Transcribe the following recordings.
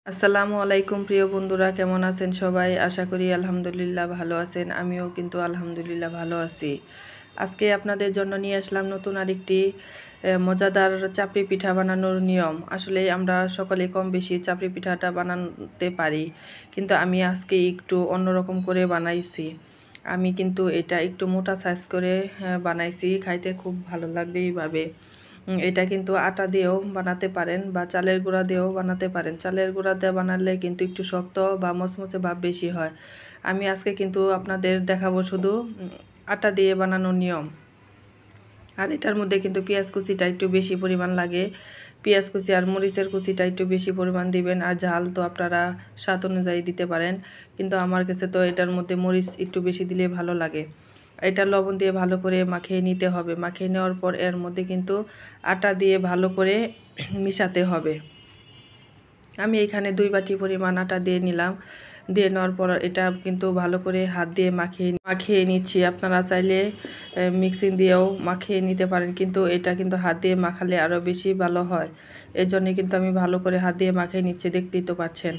আসসালামু আলাইকুম প্রিয় বন্ধুরা, কেমন আছেন সবাই? আশা করি আলহামদুলিল্লাহ ভালো আছেন। আমিও কিন্তু আলহামদুলিল্লাহ ভালো আছি। আজকে আপনাদের জন্য নিয়ে আসলাম নতুন আরেকটি মজাদার চাপড়ি পিঠা বানানোর নিয়ম। আসলে আমরা সকলে কম বেশি চাপড়ি পিঠাটা বানাতে পারি, কিন্তু আমি আজকে একটু অন্যরকম করে বানাইছি। আমি কিন্তু এটা একটু মোটা সাইজ করে বানাইছি, খাইতে খুব ভালো লাগবে এইভাবে। এটা কিন্তু আটা দিয়েও বানাতে পারেন বা চালের গুঁড়া দিয়েও বানাতে পারেন। চালের গুঁড়া দিয়ে বানালে কিন্তু একটু শক্ত বা মচমচে ভাব বেশি হয়। আমি আজকে কিন্তু আপনাদের দেখাবো শুধু আটা দিয়ে বানানোর নিয়ম। আর এটার মধ্যে কিন্তু পেঁয়াজ কুচিটা একটু বেশি পরিমাণ লাগে। পেঁয়াজ কুচি আর মরিচের কুচিটা একটু বেশি পরিমাণ দিবেন, আর ঝাল তো আপনারা স্বাদ অনুযায়ী দিতে পারেন, কিন্তু আমার কাছে তো এটার মধ্যে মরিচ একটু বেশি দিলে ভালো লাগে। এটা লবণ দিয়ে ভালো করে মাখিয়ে নিতে হবে। মাখিয়ে নেওয়ার পর এর মধ্যে কিন্তু আটা দিয়ে ভালো করে মিশাতে হবে। আমি এখানে 2 বাটি পরিমাণ আটা দিয়ে নিলাম। দিয়ে নেওয়ার পর এটা কিন্তু ভালো করে হাত দিয়ে মাখিয়ে নিচ্ছি। আপনারা চাইলে মিক্সিং দিয়েও মাখিয়ে নিতে পারেন, কিন্তু এটা কিন্তু হাত দিয়ে মাখালে আরও বেশি ভালো হয়। এর জন্যে কিন্তু আমি ভালো করে হাত দিয়ে মাখিয়ে নিচ্ছি, দেখতেই তো পাচ্ছেন।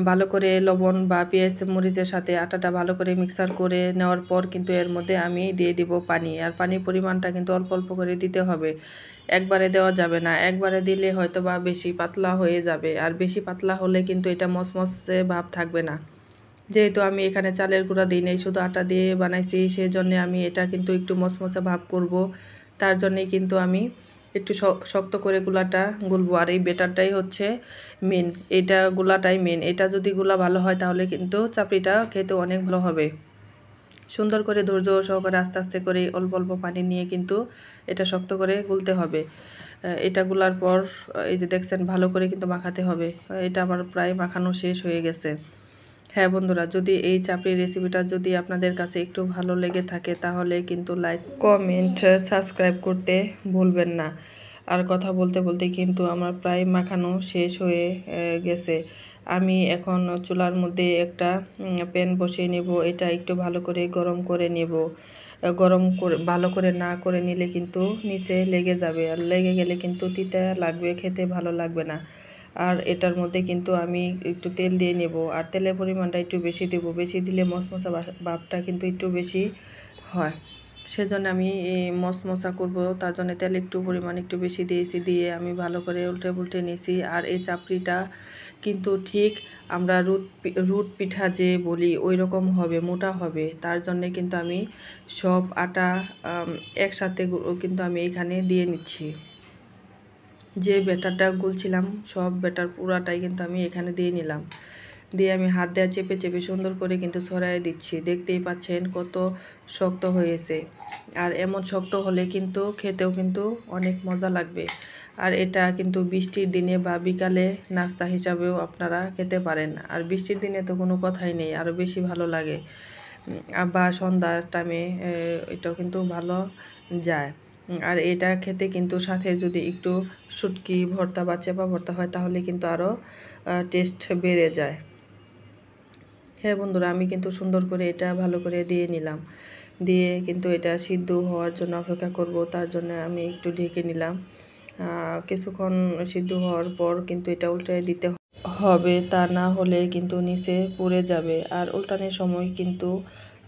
ভালো করে লবণ বা পেঁয়াজ মরিচের সাথে আটাটা ভালো করে মিক্সার করে নেওয়ার পর কিন্তু এর মধ্যে আমি দিয়ে দিব পানি। আর পানির পরিমাণটা কিন্তু অল্প অল্প করে দিতে হবে, একবারে দেওয়া যাবে না। একবারে দিলে হয়তো বা বেশি পাতলা হয়ে যাবে, আর বেশি পাতলা হলে কিন্তু এটা মচমচে ভাব থাকবে না। যেহেতু আমি এখানে চালের গুঁড়া দিই নাই, শুধু আটা দিয়ে বানাইছি, সেই জন্যে আমি এটা কিন্তু একটু মচমচে ভাব করব। তার জন্যেই কিন্তু আমি একটু শক্ত করে গুলাটা গুলবো। আর এই বেটারটাই হচ্ছে মেন, এটা গুলাটাই মেন। এটা যদি গুলা ভালো হয় তাহলে কিন্তু চাপড়িটা খেতে অনেক ভালো হবে। সুন্দর করে ধৈর্য সহকারে আস্তে আস্তে করে অল্প অল্প পানি নিয়ে কিন্তু এটা শক্ত করে গুলতে হবে। এটা গুলার পর এই যে দেখছেন ভালো করে কিন্তু মাখাতে হবে। এটা আমার প্রায় মাখানো শেষ হয়ে গেছে। হ্যাঁ বন্ধুরা, যদি এই চাপড়ির রেসিপিটা যদি আপনাদের কাছে একটু ভালো লেগে থাকে তাহলে কিন্তু লাইক, কমেন্ট, সাবস্ক্রাইব করতে ভুলবেন না। আর কথা বলতে বলতে কিন্তু আমার প্রায় মাখানো শেষ হয়ে গেছে। আমি এখন চুলার মধ্যে একটা প্যান বসিয়ে নেব। এটা একটু ভালো করে গরম করে নেব। গরম করে ভালো করে না করে নিলে কিন্তু নিচে লেগে যাবে, আর লেগে গেলে কিন্তু তিতা লাগবে, খেতে ভালো লাগবে না। আর এটার মধ্যে কিন্তু আমি একটু তেল দিয়ে নেব, আর তেলের পরিমাণটা একটু বেশি দেব। বেশি দিলে মশমশা ভাবটা কিন্তু একটু বেশি হয়। সেজন্য আমি মশমশা করব, তার জন্য তেল একটু পরিমাণ একটু বেশি দিয়েছি। দিয়ে আমি ভালো করে উল্টে পুল্টে নিয়েছি। আর এই চাপড়িটা কিন্তু ঠিক আমরা রুট পিঠা যে বলি ওই রকম হবে, মোটা হবে। তার জন্যে কিন্তু আমি সব আটা একসাথে কিন্তু আমি এখানে দিয়ে নিচ্ছি। যে ব্যাটারটা গুলছিলাম সব ব্যাটার পুরাটাই কিন্তু আমি এখানে দিয়ে নিলাম। দিয়ে আমি হাত দেওয়া চেপে চেপে সুন্দর করে কিন্তু ছড়াই দিচ্ছি। দেখতেই পাচ্ছেন কত শক্ত হয়েছে। আর এমন শক্ত হলে কিন্তু খেতেও কিন্তু অনেক মজা লাগবে। আর এটা কিন্তু বৃষ্টির দিনে বা বিকালে নাস্তা হিসাবেও আপনারা খেতে পারেন। আর বৃষ্টির দিনে তো কোনো কথাই নেই, আরও বেশি ভালো লাগে। বা সন্ধ্যার টাইমে এটাও কিন্তু ভালো যায়। আর এটা খেতে কিন্তু সাথে যদি একটু শুটকি ভর্তা বা চেপা ভর্তা হয় তাহলে কিন্তু আরও টেস্ট বেড়ে যায়। হ্যাঁ বন্ধুরা, আমি কিন্তু সুন্দর করে এটা ভালো করে দিয়ে নিলাম। দিয়ে কিন্তু এটা সিদ্ধ হওয়ার জন্য অপেক্ষা করব, তার জন্য আমি একটু ঢেকে নিলাম। কিছুক্ষণ সিদ্ধ হওয়ার পর কিন্তু এটা উল্টে দিতে হবে, তা না হলে কিন্তু নিচে পুড়ে যাবে। আর উল্টানোর সময় কিন্তু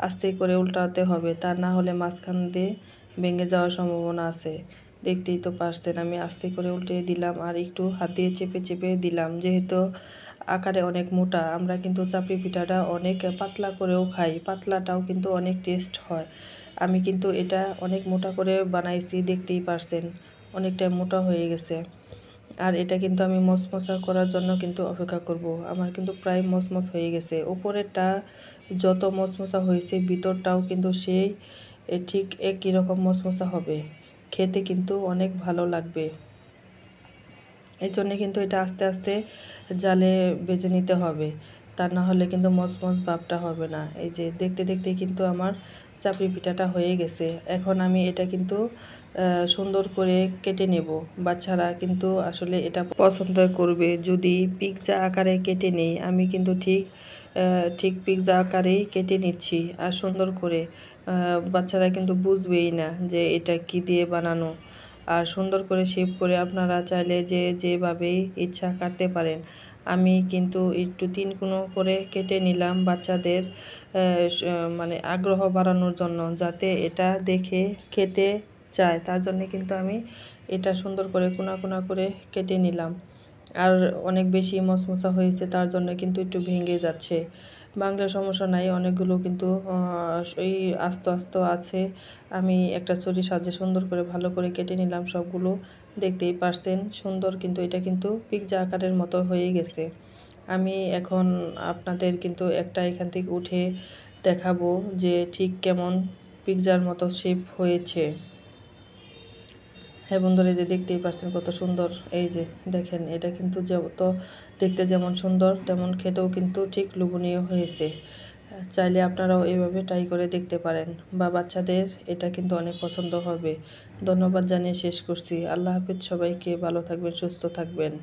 আস্তে করে উল্টাতে হবে, তা না হলে মাঝখান দিয়ে ভেঙে যাওয়ার সম্ভাবনা আছে। দেখতেই তো পারছেন, আমি আস্তে করে উল্টে দিলাম আর একটু হাত দিয়ে চেপে চেপে দিলাম। যেহেতু আকারে অনেক মোটা, আমরা কিন্তু চাপড়ি পিঠাটা অনেক পাতলা করেও খাই, পাতলাটাও কিন্তু অনেক টেস্ট হয়। আমি কিন্তু এটা অনেক মোটা করে বানাইছি, দেখতেই পারছেন অনেকটা মোটা হয়ে গেছে। আর এটা কিন্তু আমি মচমচা করার জন্য কিন্তু অপেক্ষা করব। আমার কিন্তু প্রায় মচমচ হয়ে গেছে। উপরেরটা যত মচমচা হয়েছে ভিতরটাও কিন্তু সেই ঠিক একই রকম মচমচা হবে, খেতে কিন্তু অনেক ভালো লাগবে। এই জন্যে কিন্তু এটা আস্তে আস্তে জালে ভেজে নিতে হবে, তা না হলে কিন্তু মচমচ ভাবটা হবে না। এই যে দেখতে দেখতে কিন্তু আমার চাপড়ি পিঠাটা হয়ে গেছে। এখন আমি এটা কিন্তু সুন্দর করে কেটে নেব। বাচ্চারা কিন্তু আসলে এটা পছন্দ করবে। যদি পিৎজা আকারে কেটে নেই, আমি কিন্তু ঠিক পিৎজা আকারেই কেটে নিচ্ছি। আর সুন্দর করে বাচ্চারা কিন্তু বুঝবেই না যে এটা কি দিয়ে বানানো। আর সুন্দর করে শেপ করে আপনারা চাইলে যেভাবেই ইচ্ছা কাটতে পারেন। আমি কিন্তু একটু 3 কোণ করে কেটে নিলাম বাচ্চাদের মানে আগ্রহ বাড়ানোর জন্য, যাতে এটা দেখে খেতে চায়। তার জন্যে কিন্তু আমি এটা সুন্দর করে কোণা কোণা করে কেটে নিলাম। আর অনেক বেশি মচমচা হয়েছে, তার জন্য কিন্তু একটু ভেঙে যাচ্ছে। ভাঙলে সমস্যা নাই, অনেকগুলো কিন্তু এই আস্ত আস্ত আছে। আমি একটা ছুরির সাহায্যে সুন্দর করে ভালো করে কেটে নিলাম সবগুলো। দেখতেই পারছেন সুন্দর, কিন্তু এটা কিন্তু পিৎজা আকারের মতো হয়ে গেছে। আমি এখন আপনাদের কিন্তু একটা এখান থেকে উঠে দেখাবো যে ঠিক কেমন পিৎজার মতো শেপ হয়েছে। হ্যাঁ বন্ধুরা, এই যে দেখতেই পাচ্ছেন কত সুন্দর। এই যে দেখেন, এটা কিন্তু যত দেখতে যেমন সুন্দর, তেমন খেতেও কিন্তু ঠিক লোভনীয় হয়েছে। চাইলে আপনারাও এভাবে ট্রাই করে দেখতে পারেন, বা বাচ্চাদের এটা কিন্তু অনেক পছন্দ হবে। ধন্যবাদ জানিয়ে শেষ করছি। আল্লাহ হাফেজ সবাইকে, ভালো থাকবেন, সুস্থ থাকবেন।